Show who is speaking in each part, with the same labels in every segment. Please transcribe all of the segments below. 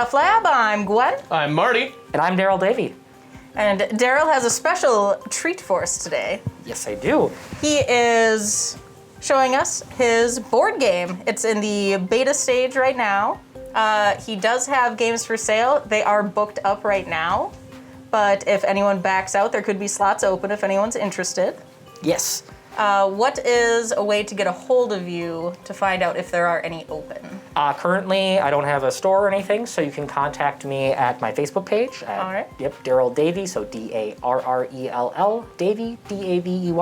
Speaker 1: Stuff Lab. I'm Gwen.
Speaker 2: I'm Marty.
Speaker 3: And I'm Darrell Davey.
Speaker 1: And Darrell has a special treat for us today.
Speaker 3: Yes, I do.
Speaker 1: He is showing us his board game. It's in the beta stage right now. He does have games for sale. They are booked up right now. But if anyone backs out, there could be slots open if anyone's interested.
Speaker 3: Yes.
Speaker 1: What is a way to get a hold of you to find out if there are any open?
Speaker 3: Currently, I don't have a store or anything, so you can contact me at my Facebook page.
Speaker 1: All right.
Speaker 3: Yep, Darrell Davey, so Darrell, Davey, Davey.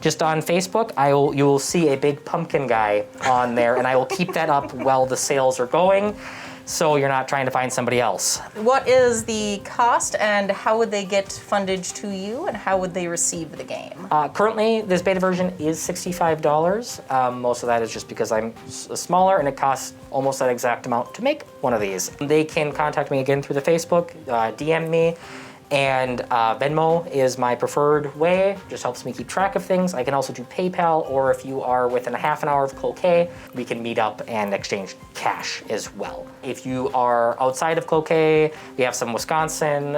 Speaker 3: Just on Facebook, you will see a big pumpkin guy on there, and I will keep that up while the sales are going, so you're not trying to find somebody else.
Speaker 1: What is the cost, and how would they get fundage to you, and how would they receive the game?
Speaker 3: Currently, this beta version is $65. Most of that is just because I'm smaller, and it costs almost that exact amount to make one of these. They can contact me again through the Facebook, DM me, and Venmo is my preferred way. Just helps me keep track of things. I can also do PayPal, or if you are within a half an hour of Cloquet, we can meet up and exchange cash as well. If you are outside of Cloquet, we have some Wisconsin,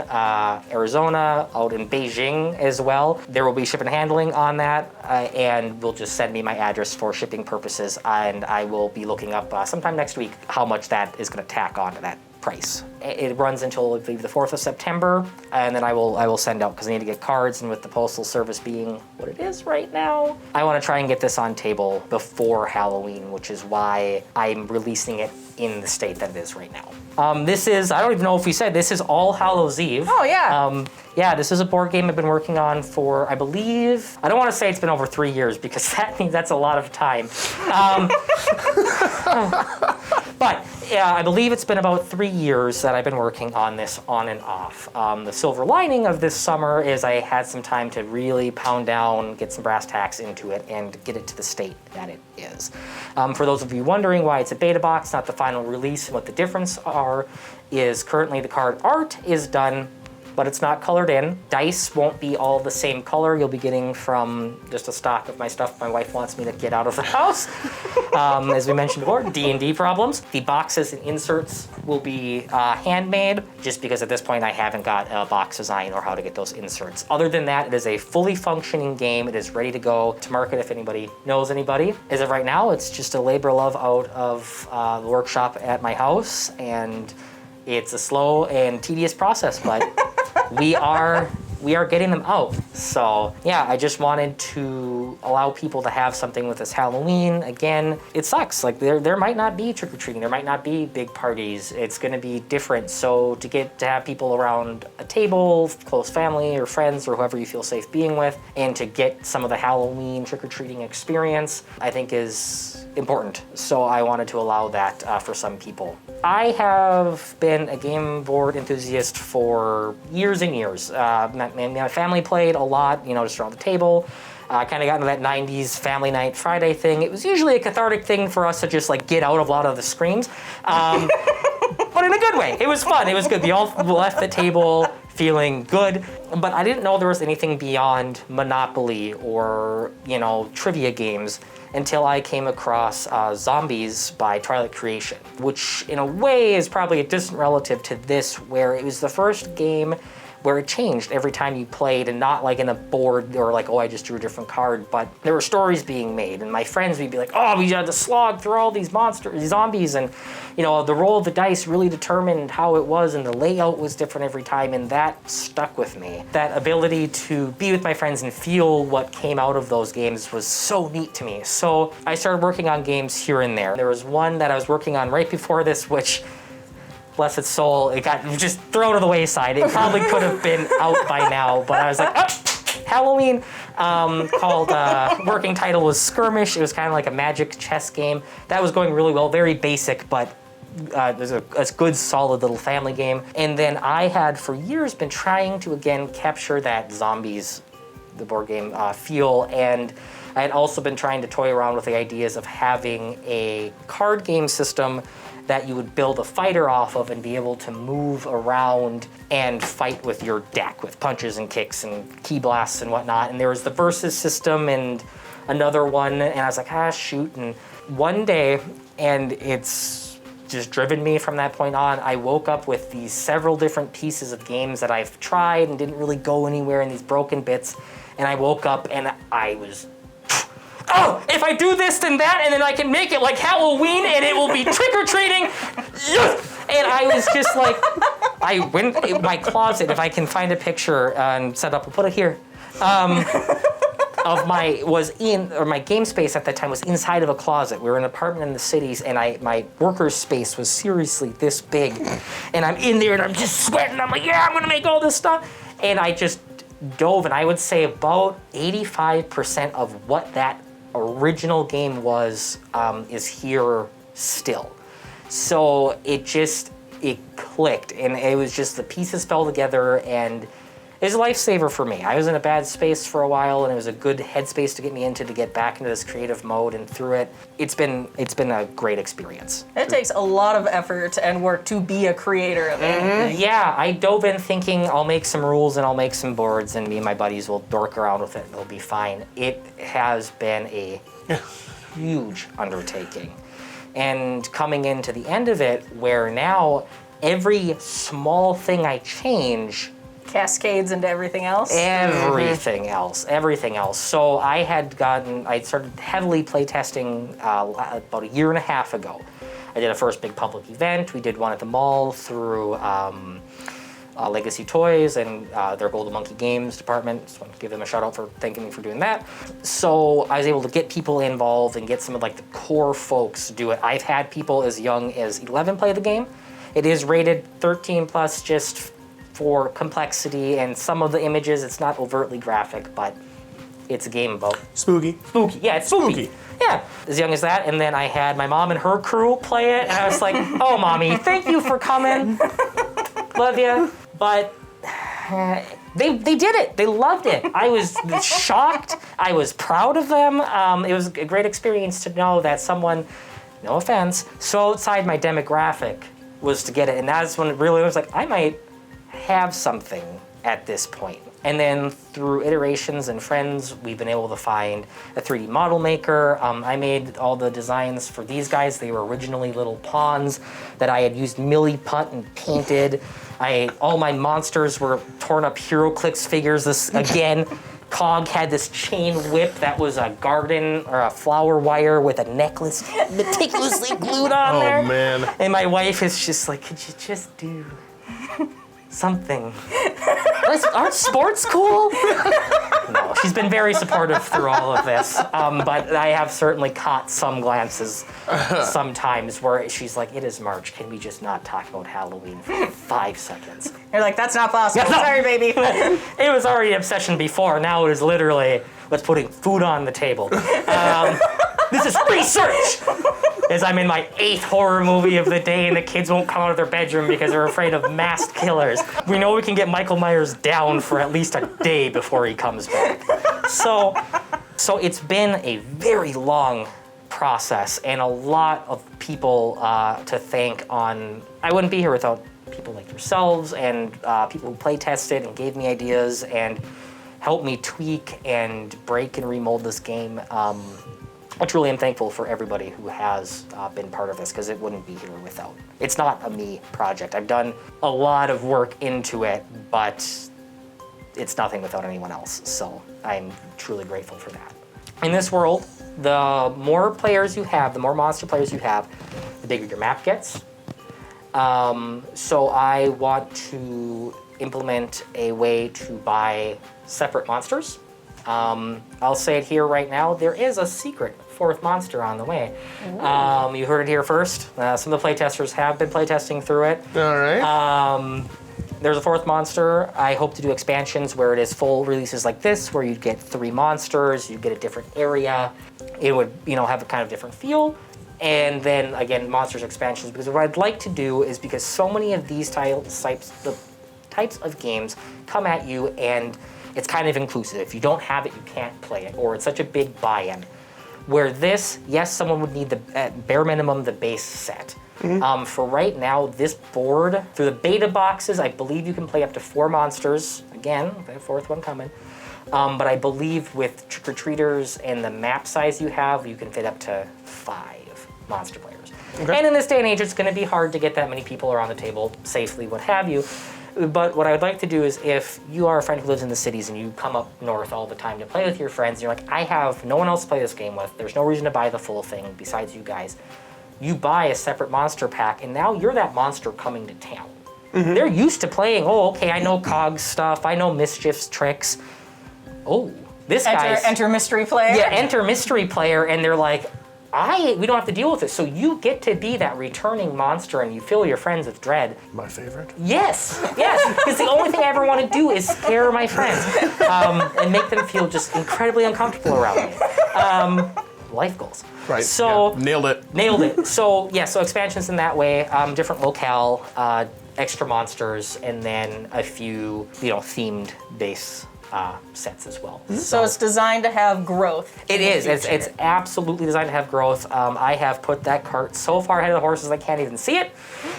Speaker 3: Arizona, out in Beijing as well. There will be shipping and handling on that, and will just send me my address for shipping purposes, and I will be looking up sometime next week how much that is gonna tack onto that price. It runs until I believe the 4th of September, and then I will send out because I need to get cards, and with the postal service being what it is right now, I want to try and get this on table before Halloween, which is why I'm releasing it in the state that it is right now. This is, I don't even know if we said, this is All Hallows Eve.
Speaker 1: Oh, yeah.
Speaker 3: Yeah, this is a board game I've been working on for, I believe, I don't want to say it's been over 3 years because that means that's a lot of time. But yeah, I believe it's been about 3 years that I've been working on this on and off. The silver lining of this summer is I had some time to really pound down, get some brass tacks into it, and get it to the state that it is. For those of you wondering why it's a beta box, not the final release, and what the difference are, is currently the card art is done, but it's not colored in. Dice won't be all the same color. You'll be getting from just a stock of my stuff my wife wants me to get out of the house. As we mentioned before, D&D problems. The boxes and inserts will be handmade, just because at this point I haven't got a box design or how to get those inserts. Other than that, it is a fully functioning game. It is ready to go to market if anybody knows anybody. As of right now, it's just a labor of love out of the workshop at my house, and it's a slow and tedious process, but we are getting them out. So yeah, I just wanted to allow people to have something with this Halloween. Again, it sucks. Like there might not be trick-or-treating, there might not be big parties. It's gonna be different. So to have people around a table, close family or friends or whoever you feel safe being with, and to get some of the Halloween trick-or-treating experience, I think is important. So I wanted to allow that for some people. I have been a game board enthusiast for years and years. My family played a lot, just around the table. Kind of got into that 90s family night Friday thing. It was usually a cathartic thing for us to just get out of a lot of the screams. But in a good way. It was fun, it was good. We all left the table feeling good, but I didn't know there was anything beyond Monopoly or, trivia games until I came across Zombies by Twilight Creation, which in a way is probably a distant relative to this, where it was the first game where it changed every time you played, and not like in a board or like, oh, I just drew a different card, but there were stories being made, and my friends would be like, oh, we had to slog through all these monsters, these zombies, and the roll of the dice really determined how it was, and the layout was different every time, and that stuck with me. That ability to be with my friends and feel what came out of those games was so neat to me. So I started working on games here and there. There was one that I was working on right before this, which, bless its soul, it got just thrown to the wayside. It probably could have been out by now, but I was like, oh, Halloween, called, working title was Skirmish. It was kind of like a magic chess game. That was going really well, very basic, but there's a good, solid little family game. And then I had for years been trying to, again, capture that Zombies, the board game, feel, and I had also been trying to toy around with the ideas of having a card game system that you would build a fighter off of and be able to move around and fight with your deck with punches and kicks and key blasts and whatnot. And there was the versus system and another one, and I was like, shoot. And one day, and it's just driven me from that point on. I woke up with these several different pieces of games that I've tried and didn't really go anywhere in these broken bits. And I woke up and I was, oh, if I do this, then that, and then I can make it like Halloween and it will be trick-or-treating. Yes! And I was just like, I went in my closet, if I can find a picture and set up, I'll put it here. Of my game space at that time was inside of a closet. We were in an apartment in the cities, and my worker's space was seriously this big. And I'm in there, and I'm just sweating. I'm like, yeah, I'm gonna make all this stuff. And I just dove, and I would say about 85% of what that original game was is here still. So it clicked, and it was just the pieces fell together, and it was a lifesaver for me. I was in a bad space for a while, and it was a good headspace to get me into to get back into this creative mode. And through it, it's been a great experience.
Speaker 1: It takes a lot of effort and work to be a creator of anything.
Speaker 3: Yeah, I dove in thinking I'll make some rules and I'll make some boards, and me and my buddies will dork around with it, and it'll be fine. It has been a huge undertaking, and coming into the end of it, where now every small thing I change
Speaker 1: Cascades into everything else.
Speaker 3: Everything else. So I started heavily playtesting about a year and a half ago. I did a first big public event. We did one at the mall through Legacy Toys and their Golden Monkey Games department. Just want to give them a shout out for thanking me for doing that. So I was able to get people involved and get some of like the core folks do it. I've had people as young as 11 play the game. It is rated 13 plus just for complexity and some of the images. It's not overtly graphic, but it's a game about
Speaker 2: Spooky.
Speaker 3: Yeah, it's spooky. Yeah, as young as that. And then I had my mom and her crew play it, and I was like, oh, Mommy, thank you for coming. Love you. But they did it. They loved it. I was shocked. I was proud of them. It was a great experience to know that someone, no offense, so outside my demographic was to get it. And that's when it really was like, I might have something at this point. And then through iterations and friends, we've been able to find a 3D model maker. I made all the designs for these guys. They were originally little pawns that I had used Milliput and painted. All my monsters were torn up HeroClix figures. This again, Cog had this chain whip that was a garden or a flower wire with a necklace meticulously glued on there.
Speaker 2: Oh man.
Speaker 3: And my wife is just like, could you just do something? Aren't sports cool? No, she's been very supportive through all of this. But I have certainly caught some glances sometimes where she's like, it is March. Can we just not talk about Halloween for 5 seconds?
Speaker 1: You're like, that's not possible.
Speaker 3: Yeah, no.
Speaker 1: Sorry, baby.
Speaker 3: It was already an obsession before. Now it is literally, let's putting food on the table. This is research! As I'm in my 8th horror movie of the day and the kids won't come out of their bedroom because they're afraid of masked killers. We know we can get Michael Myers down for at least a day before he comes back. So it's been a very long process and a lot of people to thank on. I wouldn't be here without people like yourselves and people who play tested and gave me ideas and helped me tweak and break and remold this game. I truly am thankful for everybody who has been part of this, because it wouldn't be here without. It's not a me project. I've done a lot of work into it, but it's nothing without anyone else. So I'm truly grateful for that. In this world, the more players you have, the more monster players you have, the bigger your map gets. So I want to implement a way to buy separate monsters. I'll say it here right now, there is a secret 4th monster on the way. You heard it here first. Some of the playtesters have been playtesting through it.
Speaker 2: All right.
Speaker 3: There's a 4th monster. I hope to do expansions where it is full releases like this, where you'd get 3 monsters, you'd get a different area. It would, have a kind of different feel. And then, again, monsters expansions, because what I'd like to do is, because so many of these types of games come at you and it's kind of inclusive. If you don't have it, you can't play it, or it's such a big buy-in. Where this, yes, someone would need the bare minimum, the base set. For right now, this board, through the beta boxes, I believe you can play up to 4 monsters. Again, the 4th one coming. But I believe with trick-or-treaters and the map size you have, you can fit up to 5 monster players.
Speaker 2: Okay.
Speaker 3: And in this day and age, it's going to be hard to get that many people around the table safely, what have you. But what I would like to do is, if you are a friend who lives in the cities and you come up north all the time to play with your friends, and you're like, I have no one else to play this game with, there's no reason to buy the full thing besides you guys. You buy a separate monster pack, and now you're that monster coming to town. They're used to playing, okay, I know Cog's stuff, I know Mischief's tricks. Oh, this guy's...
Speaker 1: Enter mystery player.
Speaker 3: Yeah, enter mystery player, and they're like, we don't have to deal with it. So you get to be that returning monster, and you fill your friends with dread.
Speaker 2: My favorite?
Speaker 3: Yes, because the only thing I ever want to do is scare my friends and make them feel just incredibly uncomfortable around me. Life goals.
Speaker 2: Right.
Speaker 3: So
Speaker 2: Nailed it.
Speaker 3: Nailed it. So so expansions in that way, different locale, extra monsters, and then a few themed base sets as well.
Speaker 1: So it's designed to have growth.
Speaker 3: It is. It's absolutely designed to have growth. I have put that cart so far ahead of the horses I can't even see it.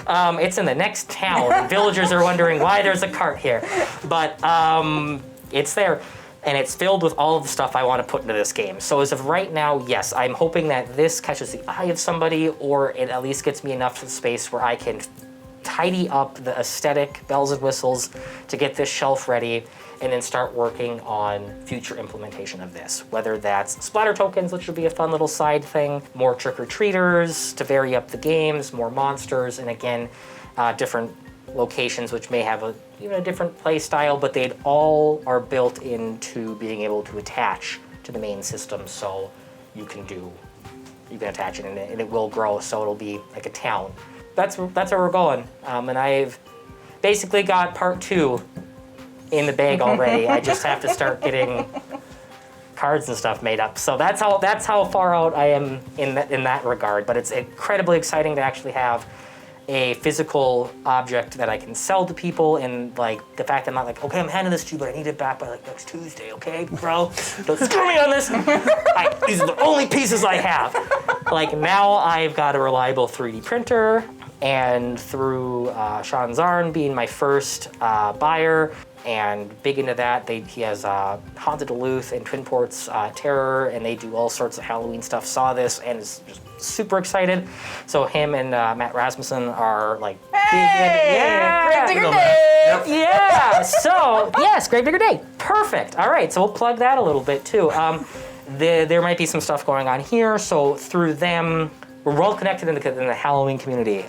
Speaker 3: It's in the next town. And villagers are wondering why there's a cart here. But it's there. And it's filled with all of the stuff I want to put into this game. So as of right now, yes, I'm hoping that this catches the eye of somebody, or it at least gets me enough to the space where I can tidy up the aesthetic, bells and whistles, to get this shelf ready, and then start working on future implementation of this. Whether that's splatter tokens, which would be a fun little side thing, more trick-or-treaters to vary up the games, more monsters, and again, different locations which may have a different play style, but they all are built into being able to attach to the main system, so you can attach it, and it will grow, so it'll be like a town. That's where we're going, and I've basically got part 2 in the bag already. I just have to start getting cards and stuff made up. So that's how far out I am in that regard. But it's incredibly exciting to actually have a physical object that I can sell to people, and like the fact that I'm not like, okay, I'm handing this to you, but I need it back by like next Tuesday, okay, bro? Don't screw me on this. These are the only pieces I have. Like now I've got a reliable 3D printer, and through Sean Zarn being my first buyer, and big into that, he has Haunted Duluth and Twin Ports Terror, and they do all sorts of Halloween stuff, saw this, and is just super excited. So him and Matt Rasmussen are like
Speaker 1: Grave Digger Day!
Speaker 3: Yeah, so yes, Grave Digger Day, perfect. All right, so we'll plug that a little bit too. There might be some stuff going on here, so through them, we're well connected in the Halloween community.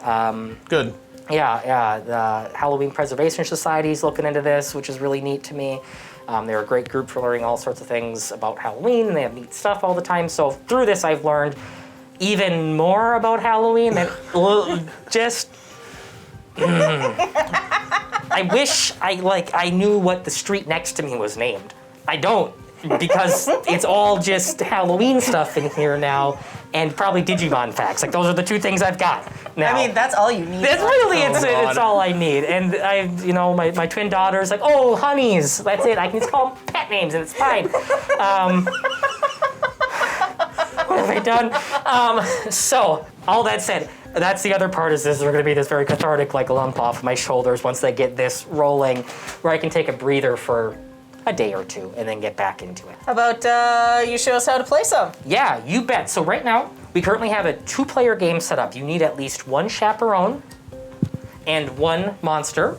Speaker 2: Good.
Speaker 3: Yeah, the Halloween Preservation Society is looking into this, which is really neat to me. They're a great group for learning all sorts of things about Halloween, and they have neat stuff all the time. So through this, I've learned even more about Halloween than just... I wish I knew what the street next to me was named. I don't, because it's all just Halloween stuff in here now, and probably Digimon facts. Like those are the 2 things I've got now.
Speaker 1: I mean, that's all you need.
Speaker 3: That's really it's all I need. And my twin daughter's like, oh, honeys, that's it. I can just call them pet names and it's fine. What have I done? So all that said, that's the other part, is this is going to be this very cathartic like lump off my shoulders once they get this rolling, where I can take a breather for a day or 2 and then get back into it.
Speaker 1: How about you show us how to play some?
Speaker 3: Yeah, you bet. So right now, we currently have a 2-player game set up. You need at least 1 chaperone and 1 monster.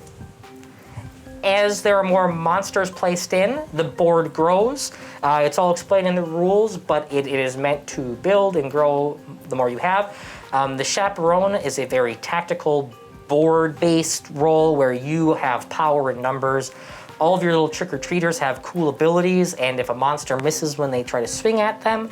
Speaker 3: As there are more monsters placed in, the board grows. It's all explained in the rules, but it is meant to build and grow the more you have. The chaperone is a very tactical, board-based role where you have power in numbers. All of your little trick-or-treaters have cool abilities, and if a monster misses when they try to swing at them,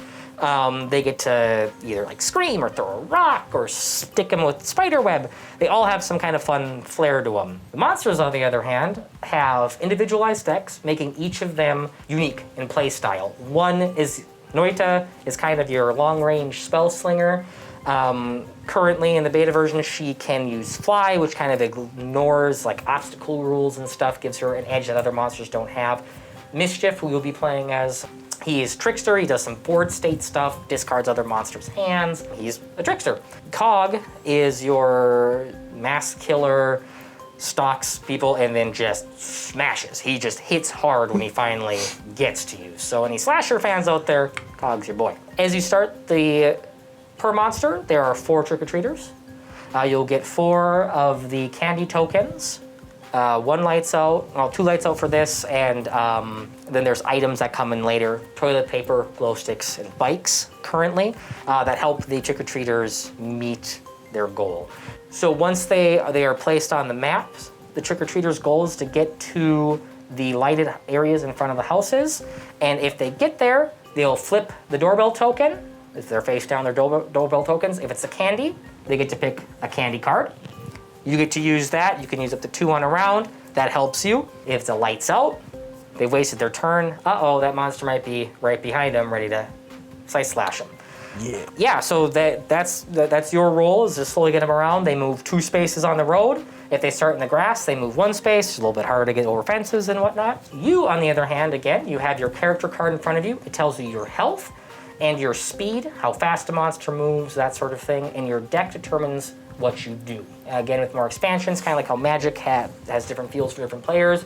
Speaker 3: they get to either like scream or throw a rock or stick them with spider web. They all have some kind of fun flair to them. The monsters, on the other hand, have individualized decks, making each of them unique in play style. One is Noita, is kind of your long-range spell slinger. Currently in the beta version, she can use Fly, which kind of ignores like obstacle rules and stuff, gives her an edge that other monsters don't have. Mischief, who you'll be playing as, he is Trickster. He does some board state stuff, discards other monsters' hands. He's a Trickster. Cog is your mass killer, stalks people and then just smashes. He just hits hard when he finally gets to you. So any slasher fans out there, Cog's your boy. As you start the Per monster, there are 4 trick-or-treaters. You'll get 4 of the candy tokens. 1 lights out, well, 2 lights out for this, and then there's items that come in later. Toilet paper, glow sticks, and bikes currently that help the trick-or-treaters meet their goal. So once they are placed on the map, the trick-or-treaters' goal is to get to the lighted areas in front of the houses, and if they get there, they'll flip the doorbell token. If they're face down, their doorbell tokens. If it's a candy, they get to pick a candy card. You get to use that. You can use up to 2 on a round. That helps you. If the light's out, they've wasted their turn. Uh-oh, that monster might be right behind them, ready to slice slash them.
Speaker 2: Yeah.
Speaker 3: Yeah, so that's your role, is to slowly get them around. They move 2 spaces on the road. If they start in the grass, they move 1 space. It's a little bit harder to get over fences and whatnot. You, on the other hand, again, you have your character card in front of you. It tells you your health and your speed, how fast a monster moves, that sort of thing, and your deck determines what you do. Again, with more expansions, kind of like how Magic has different feels for different players.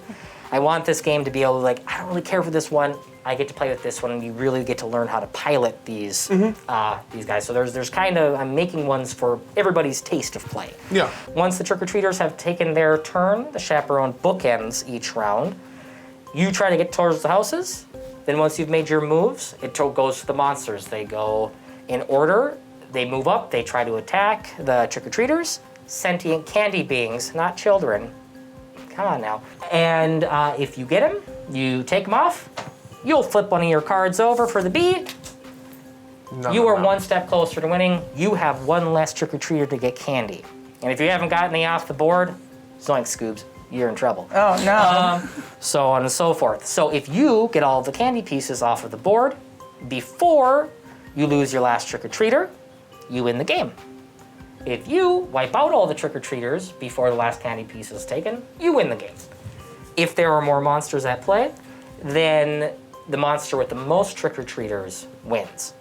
Speaker 3: I want this game to be able to, like, I don't really care for this one. I get to play with this one, and you really get to learn how to pilot these guys. So there's kind of, I'm making ones for everybody's taste of play.
Speaker 2: Yeah.
Speaker 3: Once the trick-or-treaters have taken their turn, the chaperone bookends each round. You try to get towards the houses. Then once you've made your moves, it goes to the monsters. They go in order. They move up. They try to attack the trick-or-treaters. Sentient candy beings, not children. Come on now. And if you get them, you take them off. You'll flip one of your cards over for the bee. You are 1 step closer to winning. You have 1 less trick-or-treater to get candy. And if you haven't gotten any off the board, zoink, Scoobs, you're in trouble.
Speaker 1: Oh, no.
Speaker 3: So on and so forth. So if you get all the candy pieces off of the board before you lose your last trick-or-treater, you win the game. If you wipe out all the trick-or-treaters before the last candy piece is taken, you win the game. If there are more monsters at play, then the monster with the most trick-or-treaters wins,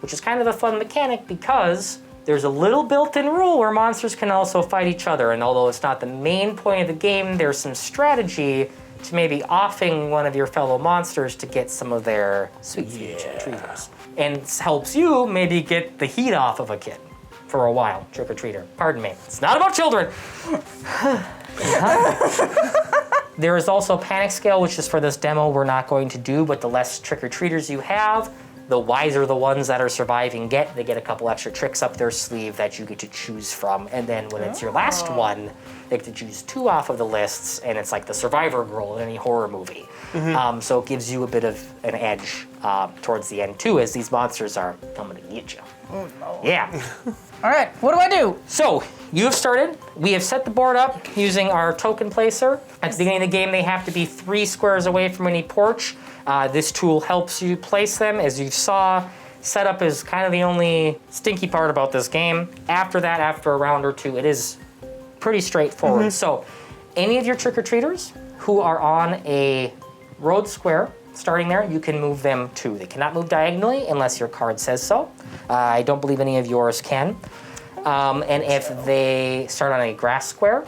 Speaker 3: which is kind of a fun mechanic because there's a little built-in rule where monsters can also fight each other, and although it's not the main point of the game, there's some strategy to maybe offing one of your fellow monsters to get some of their sweet trick-or-treaters. And helps you maybe get the heat off of a kid for a while, trick-or-treater. Pardon me. It's not about children. There is also a panic scale, which is for this demo we're not going to do, but the less trick-or-treaters you have, the wiser the ones that are surviving get. They get a couple extra tricks up their sleeve that you get to choose from. And then when it's your last one, they get to choose 2 off of the lists, and it's like the survivor role in any horror movie. So it gives you a bit of an edge towards the end too, as these monsters are coming to get you.
Speaker 1: Oh, no.
Speaker 3: Yeah.
Speaker 1: All right, what do I do?
Speaker 3: So, you have started. We have set the board up using our token placer. At the beginning of the game, they have to be 3 squares away from any porch. This tool helps you place them. As you saw, setup is kind of the only stinky part about this game. After that, after a round or 2, it is pretty straightforward. So, any of your trick-or-treaters who are on a road square, starting there, you can move them too. They cannot move diagonally unless your card says so. I don't believe any of yours can. And if they start on a grass square,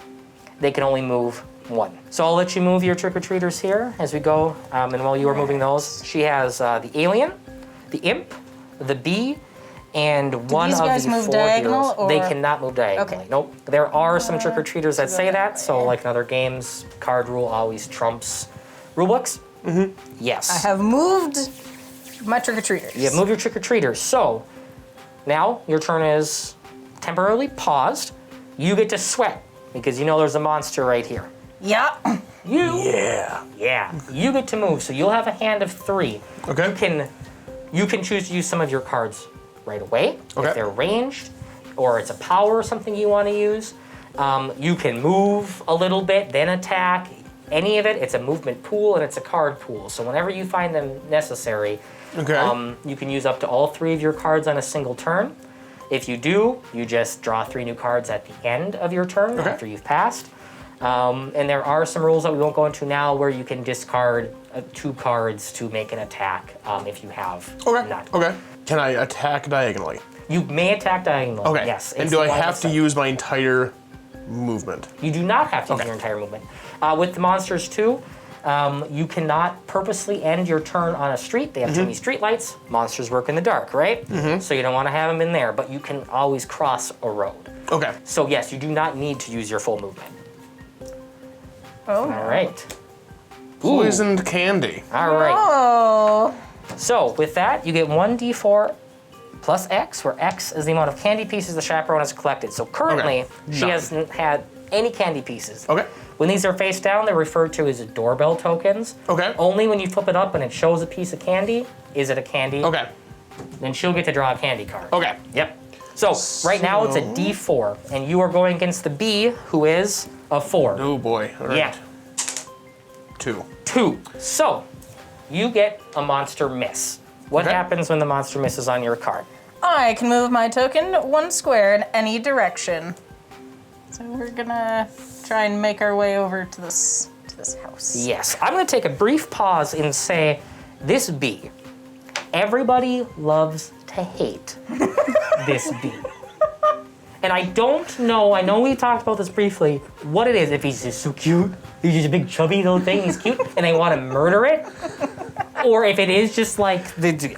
Speaker 3: they can only move 1. So I'll let you move your trick-or-treaters here as we go. And while you are moving those, she has the alien, the imp, the bee, and one of the 4
Speaker 1: diagonal,
Speaker 3: heroes. They cannot move diagonally.
Speaker 1: Okay.
Speaker 3: Nope. There are some trick-or-treaters that say that. So like in other games, card rule always trumps rulebooks. Yes.
Speaker 1: I have moved my trick-or-treaters.
Speaker 3: You have moved your trick-or-treaters. So now your turn is temporarily paused. You get to sweat because you know there's a monster right here.
Speaker 1: Yeah.
Speaker 3: Yeah. You get to move. So you'll have a hand of 3.
Speaker 2: Okay.
Speaker 3: You can choose to use some of your cards right away
Speaker 2: Okay.
Speaker 3: if they're ranged, or it's a power or something you want to use. You can move a little bit, then attack. Any of it, it's a movement pool and it's a card pool. So whenever you find them necessary, you can use up to all 3 of your cards on a single turn. If you do, you just draw 3 new cards at the end of your turn after you've passed. And there are some rules that we won't go into now where you can discard 2 cards to make an attack if you have not.
Speaker 2: Okay. Can I attack diagonally?
Speaker 3: You may attack diagonally,
Speaker 2: Okay.
Speaker 3: yes.
Speaker 2: And do I have to use my entire movement?
Speaker 3: You do not have to use your entire movement. With the monsters too, You cannot purposely end your turn on a street. They have too many street lights. Monsters work in the dark, right? So you don't want to have them in there, but you can always cross a road.
Speaker 2: Okay.
Speaker 3: So yes, you do not need to use your full movement.
Speaker 1: Oh,
Speaker 3: All right.
Speaker 2: Poisoned candy.
Speaker 3: All right.
Speaker 1: Oh.
Speaker 3: So with that, you get 1d4 plus X, where X is the amount of candy pieces the chaperone has collected. So currently, she
Speaker 2: None.
Speaker 3: hasn't had any candy pieces.
Speaker 2: Okay.
Speaker 3: When these are face down, they're referred to as doorbell tokens.
Speaker 2: Okay.
Speaker 3: Only when you flip it up and it shows a piece of candy, is it a candy.
Speaker 2: Okay.
Speaker 3: Then she'll get to draw a candy card.
Speaker 2: Okay.
Speaker 3: Yep. So right now it's a D4, and you are going against the B, who is a 4.
Speaker 2: Oh boy. All right.
Speaker 3: Yeah.
Speaker 2: 2.
Speaker 3: 2. So you get a monster miss. What
Speaker 2: Okay.
Speaker 3: happens when the monster misses on your card?
Speaker 1: I can move my token 1 square in any direction. So we're gonna try and make our way over to this house.
Speaker 3: Yes. I'm going to take a brief pause and say, this B. Everybody loves to hate this B. And I don't know, I know we talked about this briefly, what it is. If he's just so cute, he's just a big chubby little thing, he's cute, and they want to murder it. Or if it is just like,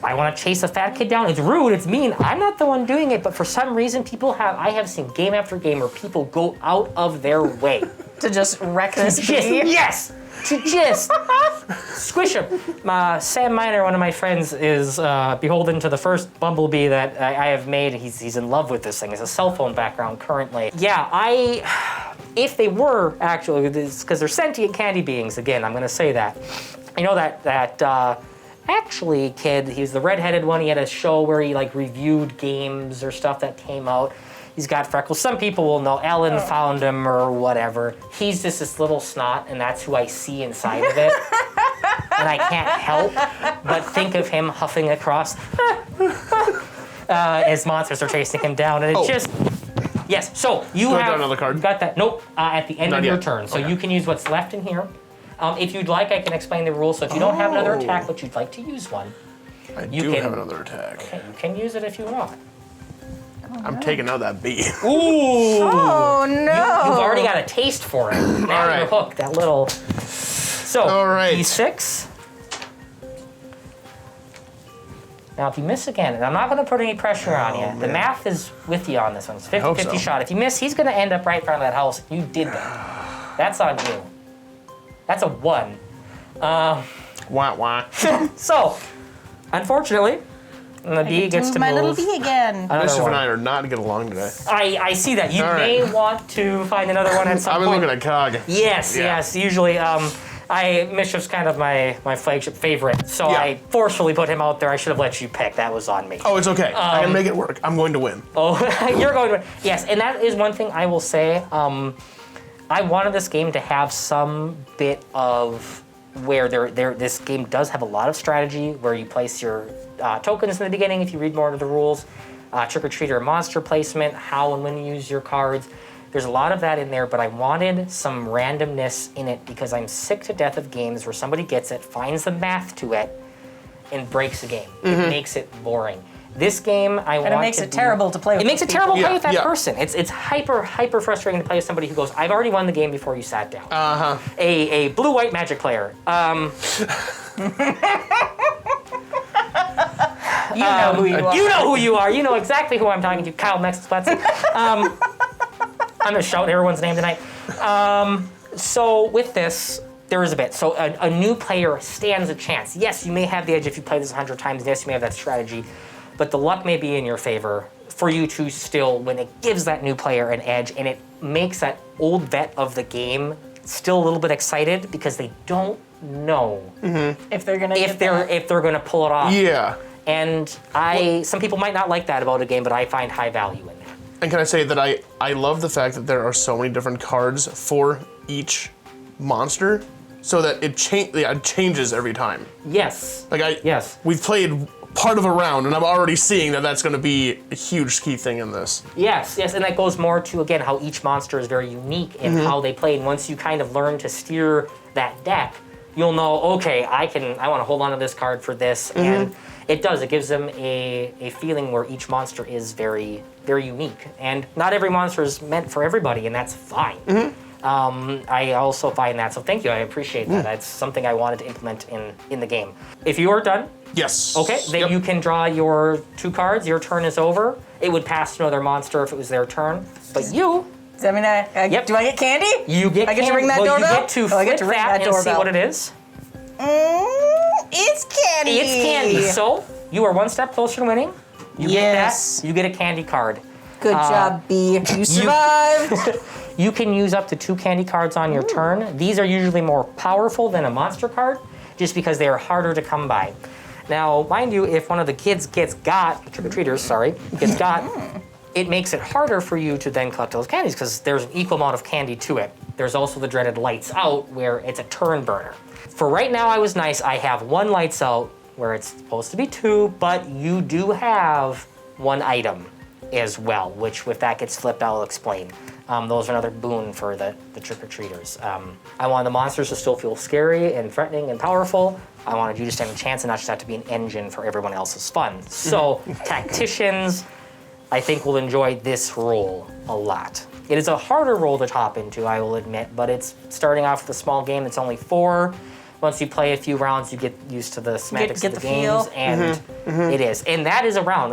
Speaker 3: I want to chase a fat kid down, it's rude, it's mean. I'm not the one doing it, but for some reason, I have seen game after game where people go out of their way.
Speaker 1: To just wreck this
Speaker 3: Just,
Speaker 1: bee.
Speaker 3: yes! To just squish him. Sam Miner, one of my friends, is beholden to the first Bumblebee that I have made. He's in love with this thing. It's a cell phone background currently. Yeah, if they were actually, because they're sentient candy beings, again, I'm going to say that. You know that actually kid, he was the redheaded one. He had a show where he like reviewed games or stuff that came out. He's got freckles. Some people will know Ellen found him or whatever. He's just this little snot, and that's who I see inside of it. And I can't help but think of him huffing across as monsters are chasing him down. And it just, yes. So you
Speaker 2: I
Speaker 3: have
Speaker 2: draw another card?
Speaker 3: got that. Nope. At the end
Speaker 2: Not
Speaker 3: of your
Speaker 2: yet.
Speaker 3: turn. So
Speaker 2: Okay.
Speaker 3: you can use what's left in here. If you'd like, I can explain the rules. So if you don't have another attack, but you'd like to use one,
Speaker 2: I
Speaker 3: You
Speaker 2: do
Speaker 3: can-
Speaker 2: have another attack.
Speaker 3: you can use it if you want.
Speaker 2: I'm taking out that bee.
Speaker 1: Oh no!
Speaker 3: You've already got a taste for it. Now
Speaker 2: All right.
Speaker 3: you're hooked. That little. So,
Speaker 2: All right.
Speaker 3: D6. Now, if you miss again, and I'm not going to put any pressure on you, the math is with you on this one. It's
Speaker 2: hope
Speaker 3: 50-50
Speaker 2: so.
Speaker 3: shot. If you miss, he's going to end up right in front of that house. You did that. That's on you. That's a 1.
Speaker 2: Wah wah.
Speaker 3: So, unfortunately, the bee
Speaker 1: Move
Speaker 3: gets to
Speaker 1: my
Speaker 3: move.
Speaker 1: little bee again.
Speaker 3: Another
Speaker 2: Mischief
Speaker 3: one.
Speaker 2: and I are not to get along today.
Speaker 3: I see that. You
Speaker 2: All
Speaker 3: may
Speaker 2: right.
Speaker 3: want to find another one at some
Speaker 2: I've been
Speaker 3: point.
Speaker 2: looking at Cog.
Speaker 3: Yes,
Speaker 2: Yeah.
Speaker 3: yes. Usually, Mischief's kind of my flagship favorite, so
Speaker 2: Yeah.
Speaker 3: I forcefully put him out there. I should have let you pick. That was on me.
Speaker 2: Oh, it's okay. I can make it work. I'm going to win.
Speaker 3: Oh, you're going to. Yes, and that is one thing I will say. I wanted this game to have some bit of where this game does have a lot of strategy, where you place your tokens in the beginning if you read more into the rules, trick-or-treater monster placement, how and when you use your cards. There's a lot of that in there, but I wanted some randomness in it because I'm sick to death of games where somebody gets it, finds the math to it, and breaks the game. It makes it boring. This game,
Speaker 1: And it makes it terrible to play with.
Speaker 3: It makes it
Speaker 1: these
Speaker 3: terrible to
Speaker 2: Yeah,
Speaker 3: play with that
Speaker 2: yeah.
Speaker 3: person. It's hyper frustrating to play with somebody who goes, I've already won the game before you sat down. A blue-white magic player.
Speaker 1: You know who you are.
Speaker 3: You know who you are. You know exactly who I'm talking to. Kyle Mexplatz. I'm gonna shout everyone's name tonight. So with this, there is a bit. So a new player stands a chance. Yes, you may have the edge if you play this 100 times. Yes, you may have that strategy, but the luck may be in your favor for you to still, when it gives that new player an edge, and it makes that old vet of the game still a little bit excited because they don't know
Speaker 1: If they're gonna
Speaker 3: if they're gonna pull it off.
Speaker 2: Yeah.
Speaker 3: And some people might not like that about a game, but I find high value in that.
Speaker 2: And can I say that I love the fact that there are so many different cards for each monster, so that it changes every time.
Speaker 3: Yes. Yes.
Speaker 2: We've played part of a round, and I'm already seeing that that's going to be a huge key thing in this.
Speaker 3: Yes, and that goes more to, again, how each monster is very unique in how they play. And once you kind of learn to steer that deck, you'll know, okay, I want to hold on to this card for this. And it does. It gives them a feeling where each monster is very, very unique. And not every monster is meant for everybody, and that's fine. I also find that, so thank you, I appreciate that. That's something I wanted to implement in the game. If you are done,
Speaker 2: Yes.
Speaker 3: okay, then you can draw your 2 cards. Your turn is over. It would pass to another monster if it was their turn. But you...
Speaker 1: Does that mean
Speaker 3: Yep.
Speaker 1: do I get candy?
Speaker 3: You get
Speaker 1: I get to
Speaker 3: candy.
Speaker 1: ring that
Speaker 3: well,
Speaker 1: doorbell?
Speaker 3: You get to
Speaker 1: I get
Speaker 3: flip
Speaker 1: to ring
Speaker 3: that
Speaker 1: that
Speaker 3: and see
Speaker 1: doorbell.
Speaker 3: what it is.
Speaker 1: It's candy.
Speaker 3: It's candy. So you are 1 step closer to winning. You get that. You get a candy card.
Speaker 1: Good job, B. You survived.
Speaker 3: You can use up to 2 candy cards on your turn. These are usually more powerful than a monster card, just because they are harder to come by. Now, mind you, if one of the kids gets got, the trick-or-treaters, sorry, gets got, it makes it harder for you to then collect those candies because there's an equal amount of candy to it. There's also the dreaded lights out where it's a turn burner. For right now, I was nice. I have 1 lights out where it's supposed to be 2, but you do have 1 item as well, which if that gets flipped, I'll explain. Those are another boon for the trick-or-treaters. I wanted the monsters to still feel scary and threatening and powerful. I wanted you to stand a chance and not just have to be an engine for everyone else's fun. So tacticians, I think, will enjoy this role a lot. It is a harder role to hop into, I will admit, but it's starting off with a small game that's only 4. Once you play a few rounds, you get used to the semantics of the games,
Speaker 1: feel.
Speaker 3: and it is. And that is a round.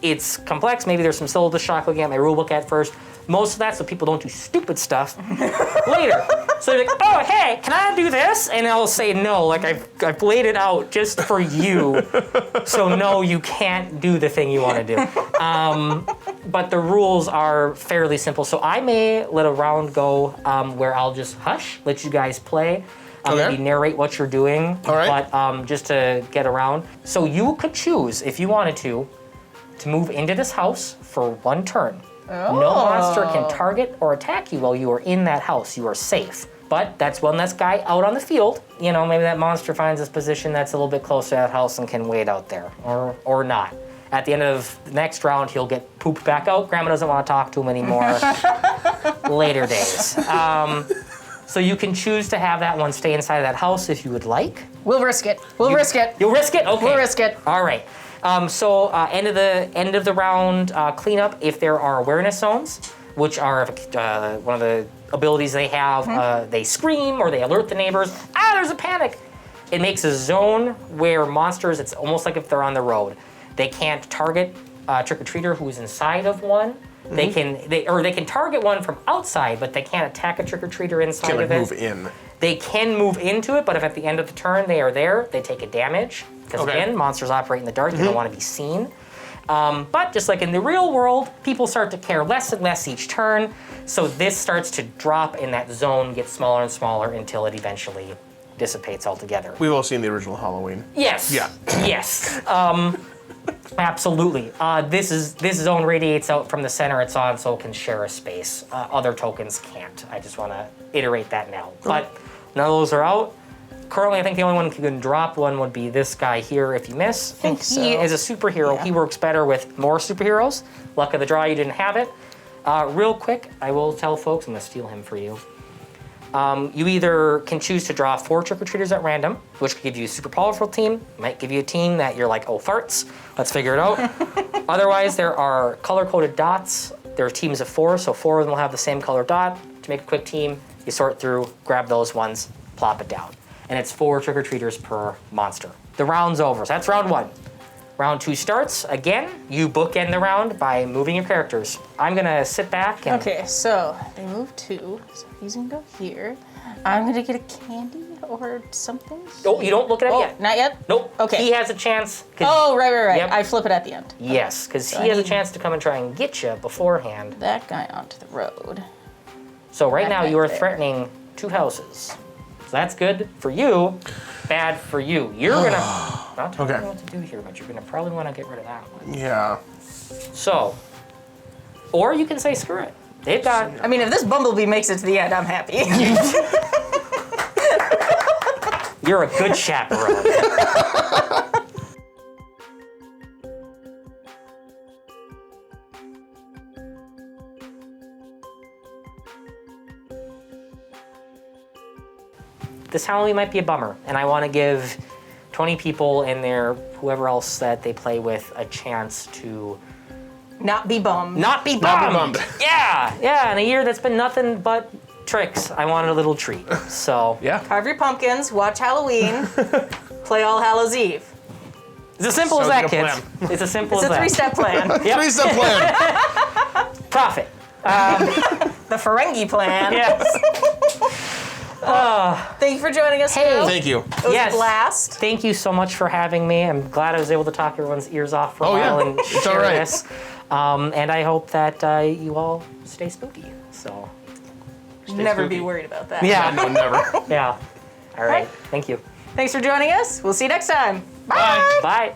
Speaker 3: It's complex. Maybe there's some syllabus shock looking at my rulebook at first. Most of that so people don't do stupid stuff later. So they're like, oh, hey, can I do this? And I'll say no, like I've laid it out just for you. So no, you can't do the thing you want to do. But the rules are fairly simple. So I may let a round go where I'll just hush, let you guys play. Maybe narrate what you're doing.
Speaker 2: All right.
Speaker 3: But just to get around. So you could choose, if you wanted to move into this house for 1 turn.
Speaker 1: Oh.
Speaker 3: No monster can target or attack you while you are in that house. You are safe. But that's one less guy out on the field. You know, maybe that monster finds this position that's a little bit close to that house and can wait out there, or not. At the end of the next round, he'll get pooped back out. Grandma doesn't want to talk to him anymore. Later days. So you can choose to have that one stay inside of that house if you would like.
Speaker 1: We'll risk it. We'll risk it.
Speaker 3: You'll risk it? Okay.
Speaker 1: We'll risk it.
Speaker 3: All right. So end of the round cleanup. If there are awareness zones, which are one of the abilities they have, they scream or they alert the neighbors. There's a panic. It makes a zone where monsters. It's almost like if they're on the road. They can't target a trick-or-treater who's inside of one. They can target one from outside, but they can't attack a trick-or-treater inside of it.
Speaker 2: Move in.
Speaker 3: They can move into it, but if at the end of the turn they are there, they take a damage. Because again, monsters operate in the dark, you don't want to be seen. But just like in the real world, people start to care less and less each turn. So this starts to drop and that zone gets smaller and smaller until it eventually dissipates altogether.
Speaker 2: We've all seen the original Halloween.
Speaker 3: Yes.
Speaker 2: Yeah.
Speaker 3: Yes. Absolutely. This zone radiates out from the center it's on, so it can share a space. Other tokens can't. I just want to iterate that now. But none of those are out. Currently, I think the only one who can drop one would be this guy here if you miss.
Speaker 1: Think so.
Speaker 3: He is a superhero.
Speaker 1: Yeah.
Speaker 3: He works better with more superheroes. Luck of the draw, you didn't have it. Real quick, I will tell folks, I'm going to steal him for you. You either can choose to draw 4 trick-or-treaters at random, which could give you a super powerful team. Might give you a team that you're like, oh, farts. Let's figure it out. Otherwise, there are color-coded dots. There are teams of 4, so 4 of them will have the same color dot. To make a quick team, you sort through, grab those ones, plop it down. And it's 4 trick-or-treaters per monster. The round's over, so that's round 1. Round 2 starts. Again, you bookend the round by moving your characters. I'm gonna sit back and...
Speaker 1: Okay, so they move 2, so he's gonna go here. I'm gonna get a candy or something.
Speaker 3: Oh, you don't look it up yet.
Speaker 1: Not yet?
Speaker 3: Nope.
Speaker 1: Okay.
Speaker 3: He has a chance.
Speaker 1: Oh, right.
Speaker 3: Yep.
Speaker 1: I flip it at the end.
Speaker 3: Yes, because
Speaker 1: So
Speaker 3: he has a
Speaker 1: I
Speaker 3: chance to come and try and get you beforehand.
Speaker 1: That guy onto the road.
Speaker 3: So right
Speaker 1: That
Speaker 3: now
Speaker 1: guy
Speaker 3: you are
Speaker 1: there.
Speaker 3: threatening 2 houses. So that's good for you, bad for you. You're gonna not tell me what to do here, but you're gonna probably want to get rid of that one.
Speaker 2: Yeah.
Speaker 3: So, or you can say screw it. They've got.
Speaker 1: I mean, if this Bumblebee makes it to the end, I'm happy.
Speaker 3: You're a good chaperone. This Halloween might be a bummer, and I want to give 20 people and whoever else that they play with a chance to
Speaker 1: Not be bummed.
Speaker 3: Not be
Speaker 2: Not be
Speaker 3: bummed.
Speaker 2: bummed.
Speaker 3: Yeah, in a year that's been nothing but tricks, I wanted a little treat. So
Speaker 2: Yeah.
Speaker 1: Carve your pumpkins, watch Halloween, play All Hallows Eve.
Speaker 3: it's as simple as
Speaker 2: Sounds
Speaker 3: that,
Speaker 2: like a
Speaker 3: kids. It's as simple
Speaker 1: It's
Speaker 3: as
Speaker 1: a
Speaker 3: that.
Speaker 1: 3-step plan.
Speaker 3: Yep.
Speaker 2: 3-step plan.
Speaker 3: Profit.
Speaker 1: The Ferengi plan.
Speaker 3: Yes.
Speaker 1: Thank you for joining us.
Speaker 3: Hey.
Speaker 1: Phil.
Speaker 2: Thank you.
Speaker 1: It was
Speaker 3: Yes.
Speaker 1: a blast.
Speaker 3: Thank you so much for having me. I'm glad I was able to talk everyone's ears off for a
Speaker 2: Oh, yeah.
Speaker 3: while and
Speaker 2: It's
Speaker 3: share
Speaker 2: all right.
Speaker 3: this. And I hope that you all stay spooky. So,
Speaker 1: Never
Speaker 2: spooky.
Speaker 1: be worried about that.
Speaker 3: yeah,
Speaker 2: No, never.
Speaker 3: yeah. All right. Thank you.
Speaker 1: Thanks for joining us. We'll see you next time. Bye.
Speaker 3: Bye.